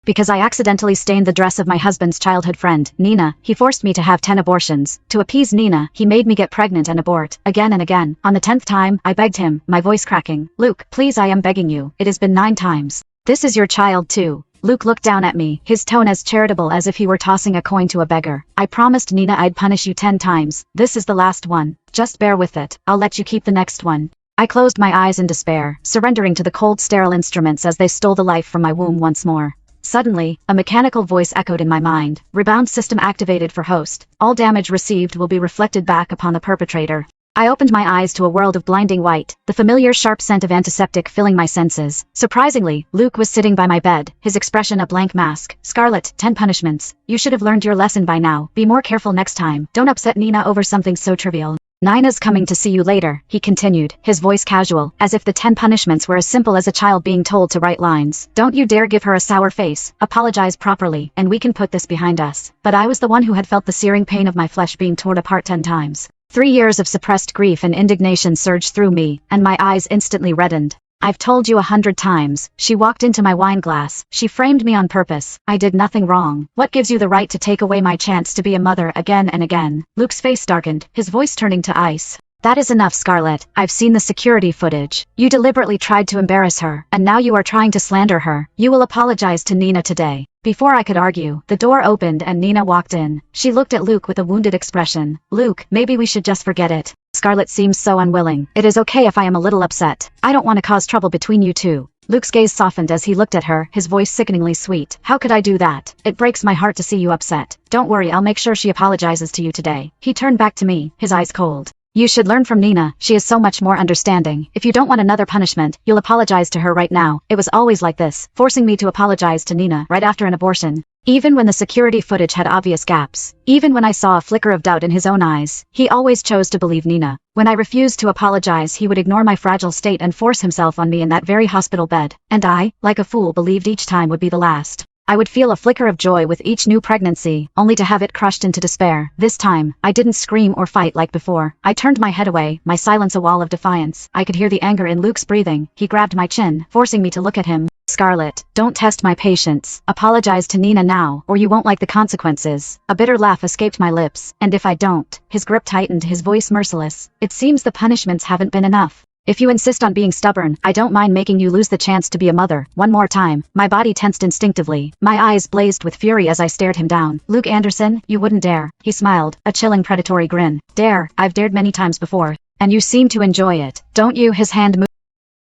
Because I accidentally stained the dress of my husband's childhood friend, Nina. He forced me to have 10 abortions. To appease Nina, he made me get pregnant and abort, again and again. On the 10th time, I begged him, my voice cracking. Luke, please, I am begging you. It has been 9 times. This is your child too. Luke looked down at me, his tone as charitable as if he were tossing a coin to a beggar. I promised Nina I'd punish you 10 times. This is the last one. Just bear with it. I'll let you keep the next one. I closed my eyes in despair, surrendering to the cold sterile instruments as they stole the life from my womb once more. Suddenly, a mechanical voice echoed in my mind. Rebound system activated for host. All damage received will be reflected back upon the perpetrator. I opened my eyes to a world of blinding white, the familiar sharp scent of antiseptic filling my senses. Surprisingly, Luke was sitting by my bed, his expression a blank mask. Scarlett, 10 punishments. You should have learned your lesson by now. Be more careful next time. Don't upset Nina over something so trivial. Nina's coming to see you later, he continued, his voice casual, as if the 10 punishments were as simple as a child being told to write lines. Don't you dare give her a sour face, apologize properly, and we can put this behind us. But I was the one who had felt the searing pain of my flesh being torn apart 10 times. 3 years of suppressed grief and indignation surged through me, and my eyes instantly reddened. I've told you 100 times. She walked into my wine glass. She framed me on purpose. I did nothing wrong. What gives you the right to take away my chance to be a mother again and again? Luke's face darkened, his voice turning to ice. That is enough, Scarlett. I've seen the security footage. You deliberately tried to embarrass her, and now you are trying to slander her. You will apologize to Nina today. Before I could argue, the door opened and Nina walked in. She looked at Luke with a wounded expression. Luke, maybe we should just forget it. Scarlett seems so unwilling. It is okay if I am a little upset. I don't want to cause trouble between you two. Luke's gaze softened as he looked at her, his voice sickeningly sweet. How could I do that? It breaks my heart to see you upset. Don't worry, I'll make sure she apologizes to you today. He turned back to me, his eyes cold. You should learn from Nina. She is so much more understanding. If you don't want another punishment, you'll apologize to her right now. It was always like this, forcing me to apologize to Nina right after an abortion. Even when the security footage had obvious gaps, even when I saw a flicker of doubt in his own eyes, he always chose to believe Nina. When I refused to apologize, he would ignore my fragile state and force himself on me in that very hospital bed. And I, like a fool, believed each time would be the last. I would feel a flicker of joy with each new pregnancy, only to have it crushed into despair. This time, I didn't scream or fight like before. I turned my head away, my silence a wall of defiance. I could hear the anger in Luke's breathing. He grabbed my chin, forcing me to look at him. Scarlett, don't test my patience. Apologize to Nina now, or you won't like the consequences. A bitter laugh escaped my lips, and if I don't, his grip tightened, his voice merciless. It seems the punishments haven't been enough. If you insist on being stubborn, I don't mind making you lose the chance to be a mother. One more time. My body tensed instinctively. My eyes blazed with fury as I stared him down. Luke Anderson, you wouldn't dare. He smiled, a chilling predatory grin. Dare? I've dared many times before. And you seem to enjoy it, don't you? His hand moved